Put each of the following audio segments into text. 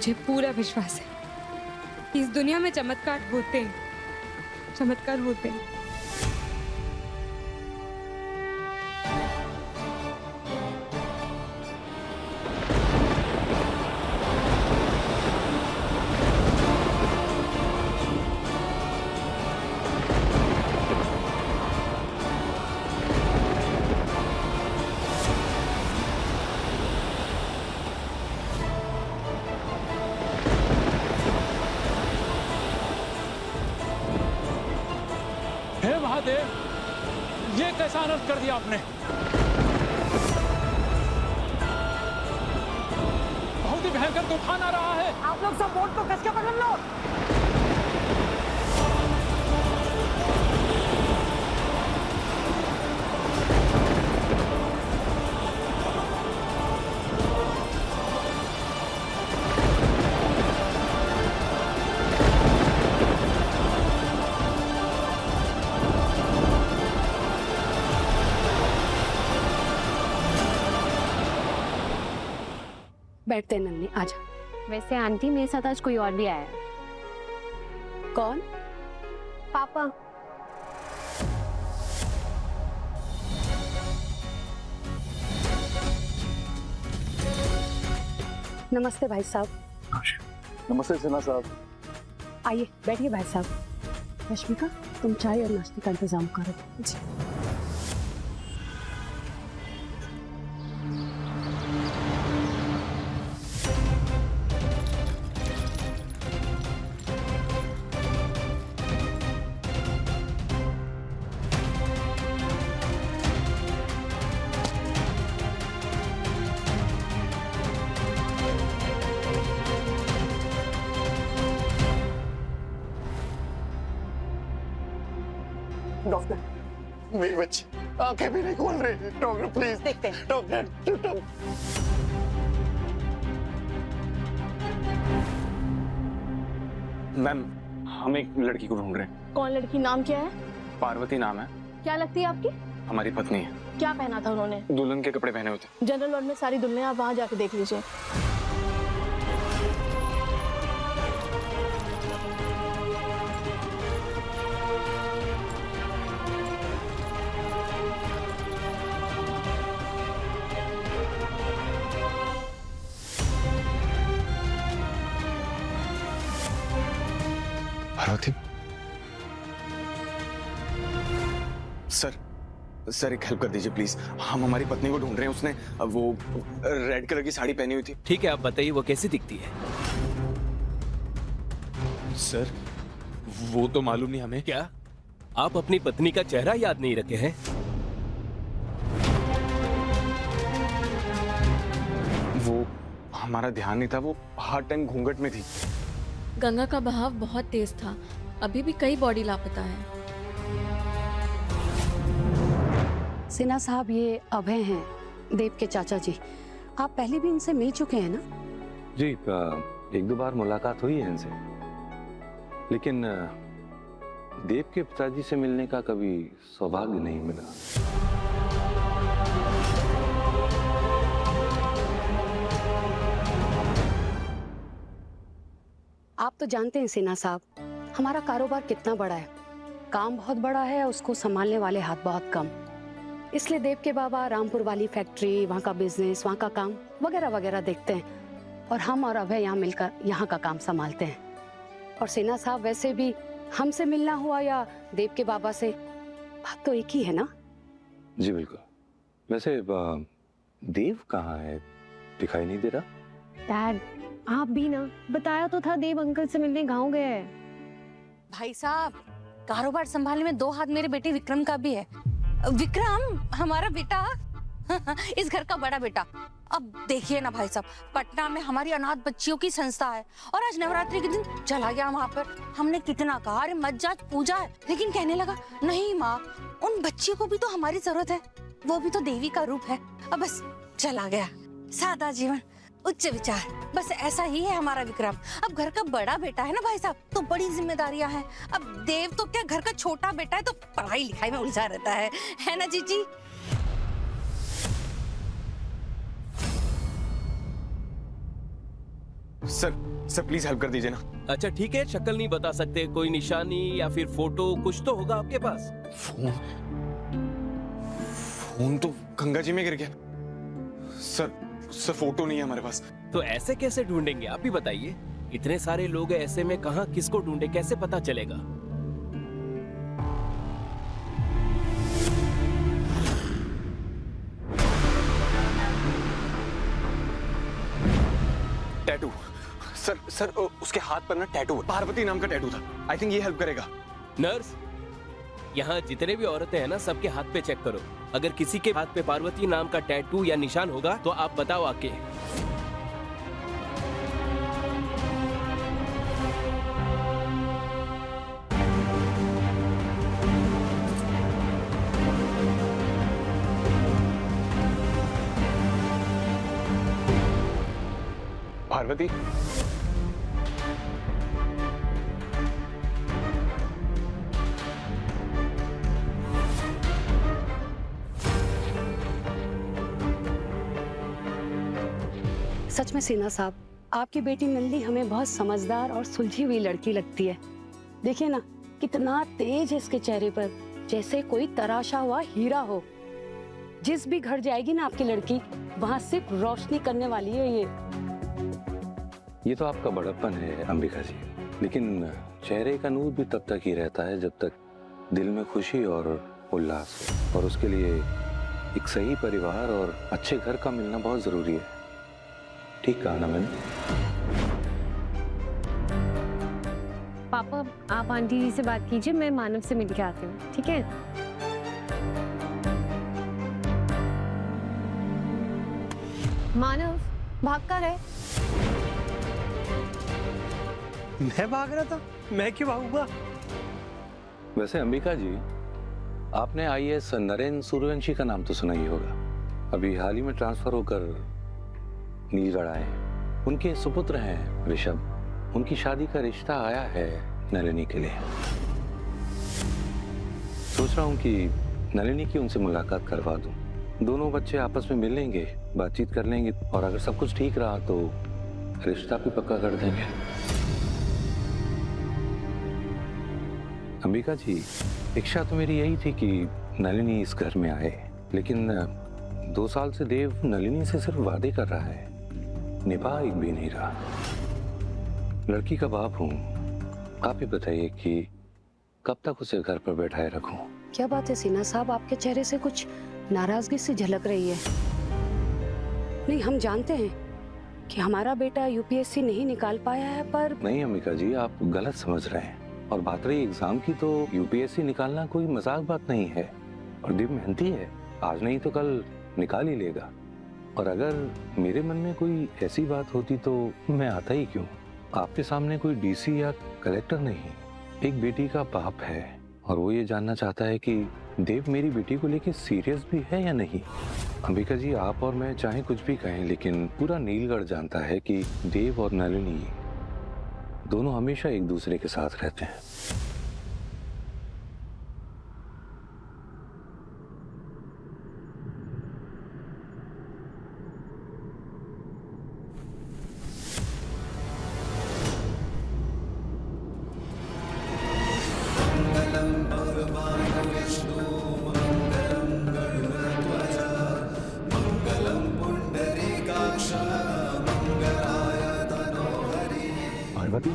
मुझे पूरा विश्वास है कि इस दुनिया में चमत्कार होते हैं, चमत्कार होते हैं। हे महादेव, ये कैसा अनर्थ कर दिया आपने? बहुत ही भयंकर तूफान आ रहा है। आप लोग सब बोट को कस के पकड़ लो। बैठते हैं नन्ही, आजा। वैसे आंटी मेरे साथ आज कोई और भी आया है। कौन? पापा। नमस्ते भाई साहब। नमस्ते सिन्हा साहब। आइए बैठिए भाई साहब। रश्मिका, तुम चाय और नाश्ते का इंतजाम करो। जी। डॉक्टर, मेरी बच्ची आंखें भी नहीं खोल रही। डॉक्टर प्लीज देखते हैं। डॉक्टर। मैम, हम एक लड़की को ढूंढ रहे हैं। कौन लड़की? नाम क्या है? पार्वती नाम है। क्या लगती है आपकी? हमारी पत्नी है। क्या पहना था उन्होंने? दुल्हन के कपड़े पहने होते। जनरल वार्ड में सारी दुल्हनें, आप वहाँ जाके देख लीजिए। पार्वती सर एक हेल्प कर दीजिए प्लीज। हम हमारी पत्नी को ढूंढ रहे हैं। उसने वो रेड कलर की साड़ी पहनी हुई थी। ठीक है, आप बताइए वो कैसी दिखती है? सर वो तो मालूम नहीं हमें। क्या आप अपनी पत्नी का चेहरा याद नहीं रखे हैं? वो हमारा ध्यान नहीं था, वो हर टाइम घूंघट में थी। गंगा का बहाव बहुत तेज था, अभी भी कई बॉडी लापता है। सिन्हा साहब, ये अभय हैं, देव के चाचा जी। आप पहले भी इनसे मिल चुके हैं ना? जी, एक दो बार मुलाकात हुई है इनसे, लेकिन देव के पिताजी से मिलने का कभी सौभाग्य नहीं मिला। आप तो जानते हैं सिन्हा साहब, हमारा कारोबार कितना बड़ा है। काम बहुत बड़ा है, उसको संभालने वाले हाथ बहुत कम। इसलिए देव के बाबा रामपुर वाली फैक्ट्री, वहाँ का बिजनेस, वहाँ का काम वगैरह वगैरह देखते हैं, और हम और अभय यहाँ मिलकर यहाँ का काम संभालते हैं। और सिन्हा साहब, वैसे भी हमसे मिलना हुआ या देव के बाबा से, बात तो एक ही है ना? जी बिल्कुल। वैसे देव कहाँ है? दिखाई नहीं दे रहा। डैड, आप भी ना, बताया तो था देव अंकल से मिलने गाँव गए हैं। भाई साहब, कारोबार संभालने में 2 हाथ मेरे बेटे विक्रम का भी है। विक्रम हमारा बेटा, इस घर का बड़ा बेटा। अब देखिए ना भाई साहब, पटना में हमारी अनाथ बच्चियों की संस्था है, और आज नवरात्रि के दिन चला गया वहाँ पर। हमने कितना कहा, अरे मत जा, पूजा है, लेकिन कहने लगा नहीं माँ, उन बच्चियों को भी तो हमारी जरूरत है, वो भी तो देवी का रूप है। अब बस चला गया। सादा जीवन, उच्च विचार, बस ऐसा ही है हमारा विक्रम। अब घर का बड़ा बेटा है ना भाई साहब, तो बड़ी जिम्मेदारियां हैं। अब देव तो क्या, घर का छोटा बेटा है, तो पढ़ाई लिखाई में उलझा रहता है ना जीजी? सर सर प्लीज हेल्प कर दीजिए ना। अच्छा ठीक है, शक्ल नहीं बता सकते, कोई निशानी या फिर फोटो कुछ तो होगा आपके पास? फोन फोन तो गंगा जी में गिर गया। सर सर फोटो नहीं है हमारे पास। तो ऐसे कैसे ढूंढेंगे आप ही बताइए? इतने सारे लोग हैं, ऐसे में कहाँ किसको ढूंढे, कैसे पता चलेगा? टैटू सर सर उसके हाथ पर ना टैटू है, पार्वती नाम का टैटू था। आई थिंक ये हेल्प करेगा। नर्स, यहाँ जितने भी औरतें हैं ना, सबके हाथ पे चेक करो। अगर किसी के हाथ पे पार्वती नाम का टैटू या निशान होगा तो आप बताओ आके। पार्वती सच में सिन्हा साहब, आपकी बेटी नंदी हमें बहुत समझदार और सुलझी हुई लड़की लगती है। देखिए ना कितना तेज है इसके चेहरे पर, जैसे कोई तराशा हुआ हीरा हो। जिस भी घर जाएगी ना आपकी लड़की, वहां सिर्फ रोशनी करने वाली है ये तो आपका बड़प्पन है अंबिका जी, लेकिन चेहरे का नूर भी तब तक ही रहता है जब तक दिल में खुशी और उल्लास हो। और उसके लिए एक सही परिवार और अच्छे घर का मिलना बहुत जरूरी है। ठीक कहा ना मैंने? पापा आप आंटी जी से बात कीजिए, मैं मानव से मिल के आती हूँ, ठीक है? मानव भाग कर है। मैं भाग रहा था? मैं क्यों भागूंगा? वैसे अंबिका जी, आपने आईएएस नरेंद्र सूर्यवंशी का नाम तो सुना ही होगा। अभी हाल ही में ट्रांसफर होकर नीलगढ़ आए। उनके सुपुत्र हैं ऋषभ। उनकी शादी का रिश्ता आया है नलिनी के लिए। सोच रहा हूँ कि नलिनी की उनसे मुलाकात करवा दूं। दोनों बच्चे आपस में मिल लेंगे, बातचीत कर लेंगे, और अगर सब कुछ ठीक रहा तो रिश्ता भी पक्का कर देंगे। अंबिका जी, इच्छा तो मेरी यही थी कि नलिनी इस घर में आए, लेकिन 2 साल से देव नलिनी से सिर्फ वादे कर रहा है, निभा एक भी नहीं रहा। लड़की का बाप हूँ, आप ही बताइए कि कब तक उसे घर पर बैठाए रखूं? क्या बात है सिन्हा साहब, आपके चेहरे से कुछ नाराजगी सी झलक रही है। नहीं, हम जानते हैं कि हमारा बेटा यूपीएससी नहीं निकाल पाया है, पर नहीं अंबिका जी, आप गलत समझ रहे हैं। और बात रही एग्जाम की, तो यूपीएससी निकालना कोई मजाक बात नहीं है। और देव मेहनती है, आज नहीं तो कल निकाल ही लेगा। और अगर मेरे मन में कोई ऐसी बात होती तो मैं आता ही क्यों? आपके सामने कोई डीसी या कलेक्टर नहीं, एक बेटी का बाप है, और वो ये जानना चाहता है कि देव मेरी बेटी को लेके सीरियस भी है या नहीं। अंबिका जी, आप और मैं चाहे कुछ भी कहें, लेकिन पूरा नीलगढ़ जानता है कि देव और नलिनी दोनों हमेशा एक दूसरे के साथ रहते हैं। पार्वती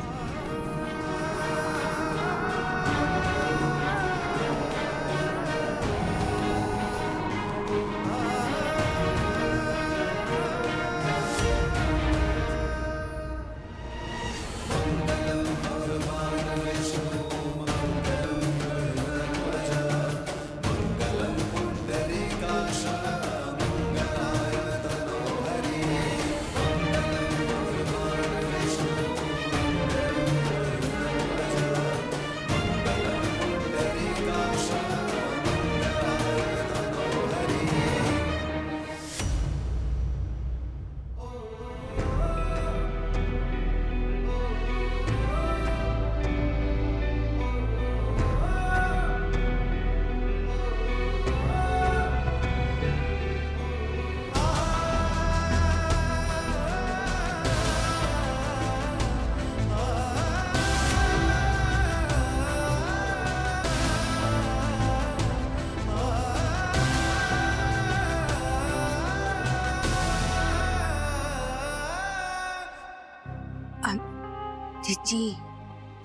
जीजी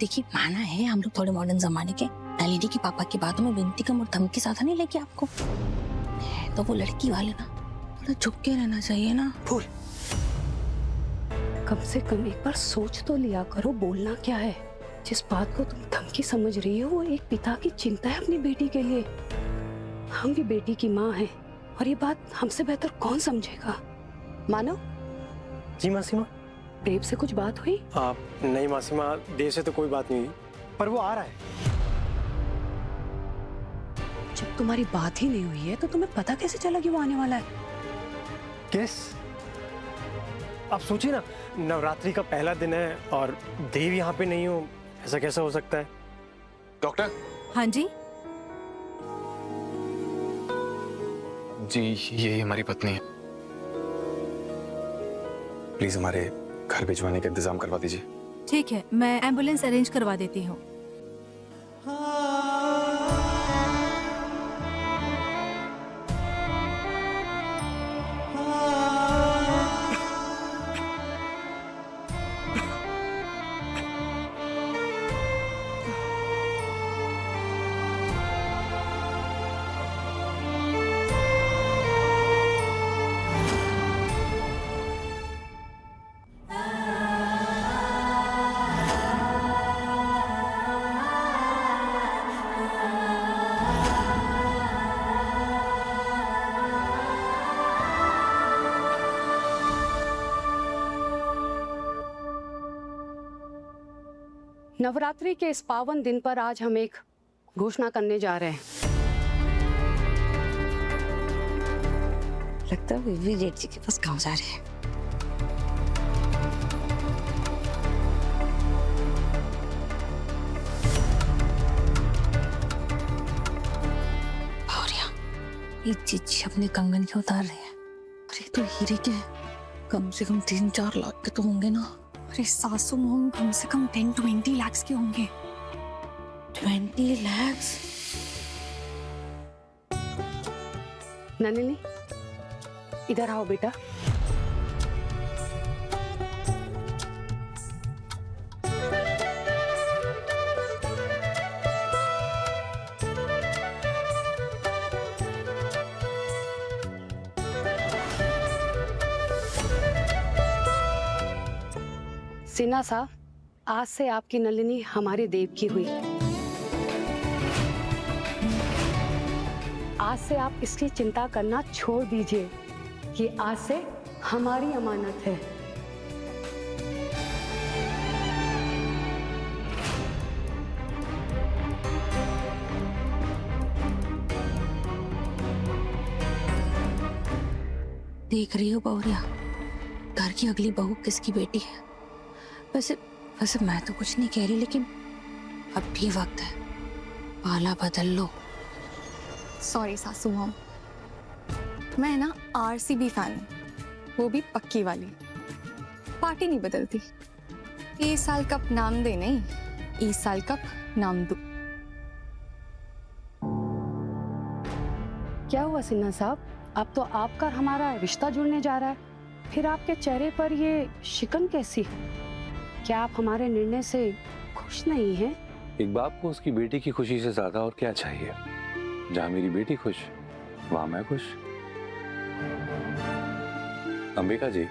देखिए, माना है हम लोग थोड़े मॉडर्न जमाने के, नलिनी की पापा की बातों में विनती कम और धमकी ज्यादा नहीं लगी आपको? तो वो लड़की वाले ना थोड़ा झुक के रहना चाहिए ना। फूल, कम से कम एक बार सोच तो लिया करो, बोलना क्या है। जिस बात को तुम धमकी समझ रही हो वो एक पिता की चिंता है अपनी बेटी के लिए। हम भी बेटी की माँ हैं और ये बात हमसे बेहतर कौन समझेगा। मानो जी मासीमा। देव से कुछ बात हुई? नहीं मासीमा, देव से तो कोई बात नहीं हुई, पर वो आ रहा है। जब तुम्हारी बात ही नहीं हुई है तो तुम्हें पता कैसे चला कि वो आने वाला है? किस? आप सोचिए ना, नवरात्रि का पहला दिन है और देव यहाँ पे नहीं हो, ऐसा कैसा हो सकता है? डॉक्टर हाँ जी। जी, ये हमारी पत्नी है। प्लीज हमारे घर भिजवाने का इंतजाम करवा दीजिए। ठीक है, मैं एम्बुलेंस अरेंज करवा देती हूँ। नवरात्रि के इस पावन दिन पर आज हम एक घोषणा करने जा रहे हैं। लगता है विवी जेठ जी के पास गाँव जा रहे हैं। ये चीज अपने कंगन के उतार रहे हैं। अरे तो हीरे के कम से कम 3-4 लाख के तो होंगे ना। अरे सासू मोम कम से कम 10-20 लाख के होंगे। 20 लाख? नलिनी, इधर आओ बेटा। सिन्हा साहब, आज से आपकी नलिनी हमारे देव की हुई। आज से आप इसकी चिंता करना छोड़ दीजिए। ये आज से हमारी अमानत है। देख रही हो बहुरिया, घर की अगली बहू किसकी बेटी है। वैसे मैं तो कुछ नहीं कह रही, लेकिन अब भी वक्त है, पाला बदल लो। सॉरी सासू मॉम, मैं ना आरसीबी फैन हूँ, वो भी पक्की वाली। पार्टी नहीं बदलती। इस साल कप नाम दे नहीं, इस साल कप नाम दो। क्या हुआ सिन्हा साहब, अब तो आपका और हमारा रिश्ता जुड़ने जा रहा है, फिर आपके चेहरे पर ये शिकन कैसी? क्या आप हमारे निर्णय से खुश नहीं हैं? एक बाप को उसकी बेटी की खुशी से ज्यादा और क्या चाहिए। जहाँ मेरी बेटी खुश, वहाँ मैं खुश। अंबिका जी,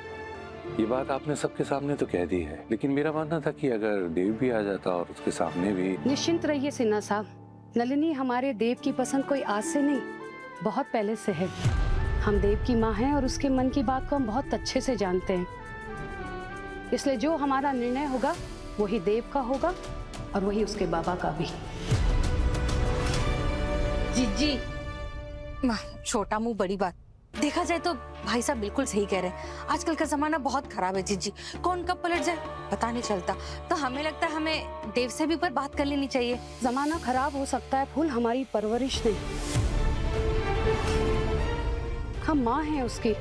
ये बात आपने सबके सामने तो कह दी है, लेकिन मेरा मानना था कि अगर देव भी आ जाता और उसके सामने भी। निश्चिंत रहिए सिन्हा साहब, नलिनी हमारे देव की पसंद कोई आज से नहीं, बहुत पहले से है। हम देव की माँ हैं और उसके मन की बात को हम बहुत अच्छे से जानते हैं। इसलिए जो हमारा निर्णय होगा वही देव का होगा और वही उसके बाबा का भी। जीजी, छोटा मुंह बड़ी बात। देखा जाए तो भाई साहब बिल्कुल सही कह रहे हैं। आजकल का जमाना बहुत खराब है जीजी, कौन कब पलट जाए पता नहीं चलता। तो हमें लगता है हमें देव से भी पर बात कर लेनी चाहिए। जमाना खराब हो सकता है फूल, हमारी परवरिश नहीं। हम माँ हैं उसकी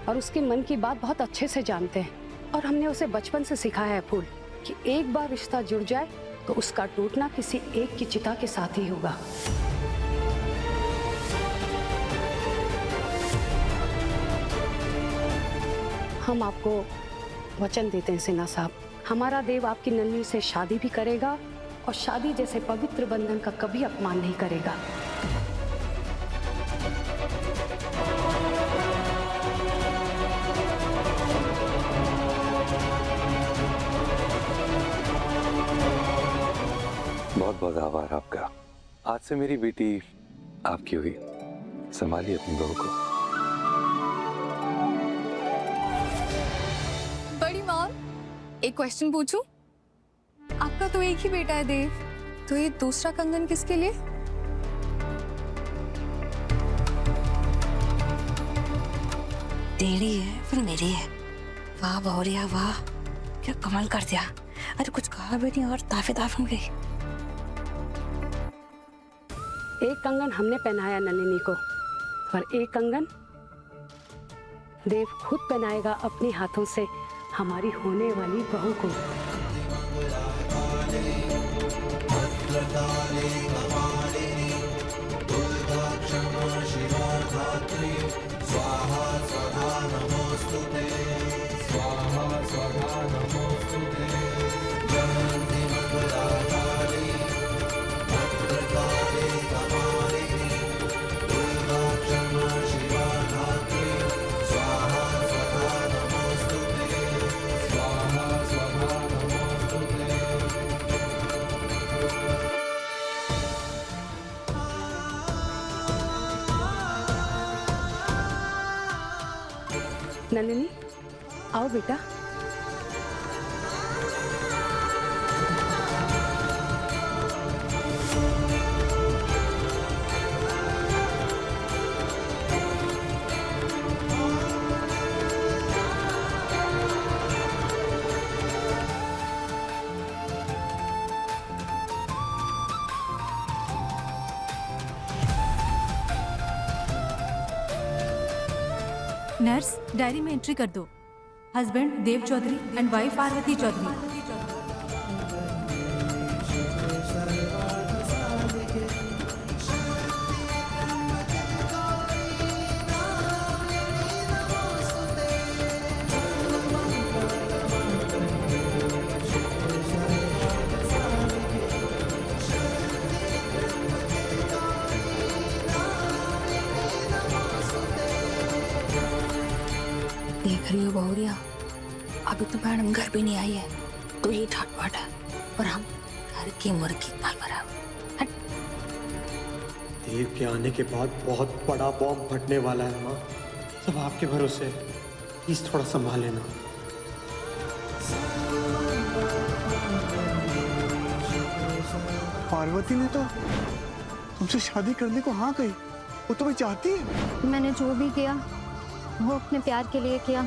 और उसके मन की बात बहुत अच्छे से जानते हैं, और हमने उसे बचपन से सिखाया है फूल कि एक बार रिश्ता जुड़ जाए तो उसका टूटना किसी एक की चिता के साथ ही होगा। हम आपको वचन देते हैं सिन्हा साहब, हमारा देव आपकी नन्ही से शादी भी करेगा और शादी जैसे पवित्र बंधन का कभी अपमान नहीं करेगा। बहुत बहुत आभार आपका। आज से मेरी बेटी आपकी हुई। संभालिए अपनी बहू को। बड़ी मॉम, एक क्वेश्चन पूछूं? आपका तो एक ही बेटा है देव, तो ये दूसरा कंगन किसके लिए? तेरी है फिर मेरी है। वाह बहुरिया वाह, क्या कमाल कर दिया। अरे कुछ कहा भी नहीं और ताफे ताफ गई। एक कंगन हमने पहनाया नलिनी को, पर एक कंगन देव खुद पहनाएगा अपने हाथों से हमारी होने वाली बहू को। नलिनी आओ बेटा। नर्स, डायरी में एंट्री कर दो। Husband Dev Chaudhary and wife Parvati Chaudhary. देख रही हो बहुरिया, अभी तो मैडम घर भी नहीं आई है, तो ये ठाटबाट है और हम घर की मुर्गी पाल बराबर। देव के आने के बाद बहुत बड़ा बॉम्ब फटने वाला है माँ, सब आपके भरोसे है। प्लीज थोड़ा संभाल लेना। पार्वती ने तो तुमसे शादी करने को हाँ कही, वो तुम्हें चाहती है। मैंने जो भी किया वो अपने प्यार के लिए किया।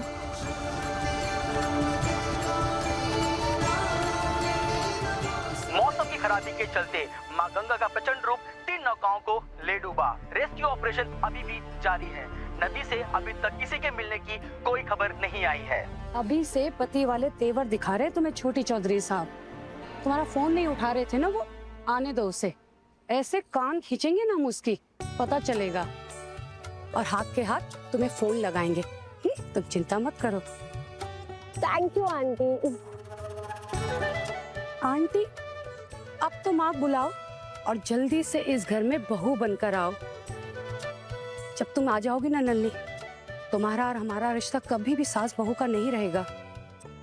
मौसम की खराबी के चलते मां गंगा का प्रचंड रूप 3 नौकाओं को ले डूबा। रेस्क्यू ऑपरेशन अभी भी जारी है। नदी से अभी तक किसी के मिलने की कोई खबर नहीं आई है। अभी से पति वाले तेवर दिखा रहे तुम्हें छोटी चौधरी साहब। तुम्हारा फोन नहीं उठा रहे थे ना वो, आने दो उसे। ऐसे कान खींचेंगे ना हम उसकी, पता चलेगा। और हाथ के हाथ तुम्हें फोन लगाएंगे। तुम चिंता मत करो। Thank you aunty. आंटी, अब तुम आप बुलाओ और जल्दी से इस घर में बहू बनकर आओ। जब तुम आ जाओगी ना नन्ही, तुम्हारा और हमारा रिश्ता कभी भी सास बहू का नहीं रहेगा।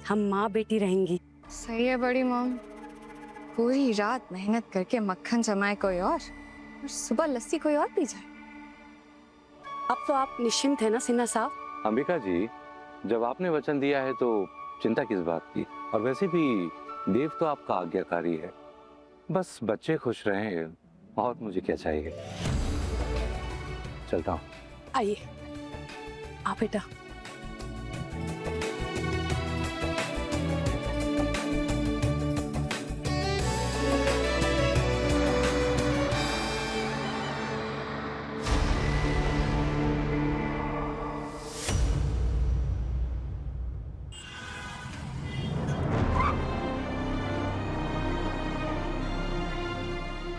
हम माँ बेटी रहेंगी। सही है बड़ी मॉम, पूरी रात मेहनत करके मक्खन जमाए कोई और सुबह लस्सी कोई और पी जाए। अब तो आप निश्चिंत है ना सिन्हा साहब? अंबिका जी, जब आपने वचन दिया है तो चिंता किस बात की। और वैसे भी देव तो आपका आज्ञाकारी है। बस बच्चे खुश रहें और मुझे क्या चाहिए। चलता हूँ। आइए आ बेटा।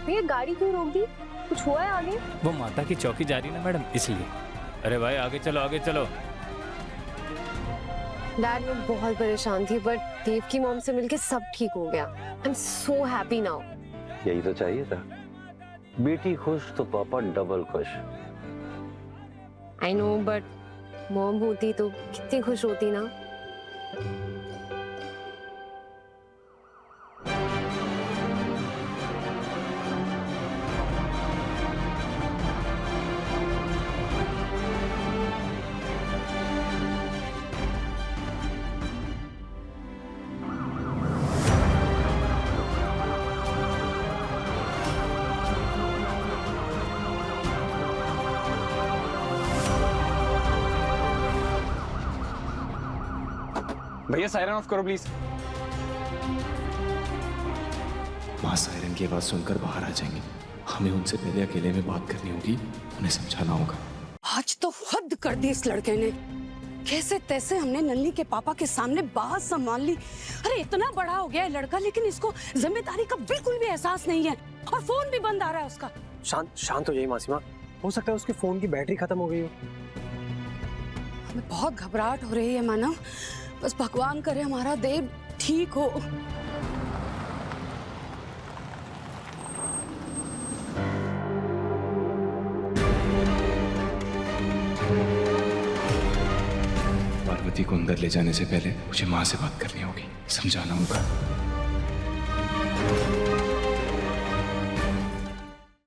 ये गाड़ी क्यों रोक दी? कुछ हुआ है आगे? वो माता की चौकी जा रही ना मैडम, इसलिए। अरे भाई आगे चलो आगे चलो। डैड मैं बहुत परेशान थी, बट देव की मॉम से मिलके सब ठीक हो गया। I am so happy now. यही तो चाहिए था। बेटी खुश तो पापा डबल खुश। आई नो, बट मॉम होती तो कितनी खुश होती ना। भैया सायरन ऑफ करो प्लीज। माँ सायरन की आवाज सुनकर बाहर आ जाएंगे। हमें उनसे पहले अकेले में बात करनी होगी, उन्हें समझाना होगा। आज तो हद कर दी इस लड़के ने। कैसे तैसे हमने नन्ही के पापा के सामने बात संभाल ली। अरे इतना बड़ा हो गया है लड़का, लेकिन इसको जिम्मेदारी का बिल्कुल भी एहसास नहीं है और फोन भी बंद आ रहा है उसका। शांत हो जाइए मासीमा, हो सकता है उसके फोन की बैटरी खत्म हो गई हो। हमें बहुत घबराहट हो रही है मानव, बस भगवान करे हमारा देव ठीक हो। पार्वती को अंदर ले जाने से पहले मुझे माँ से बात करनी होगी, समझाना होगा।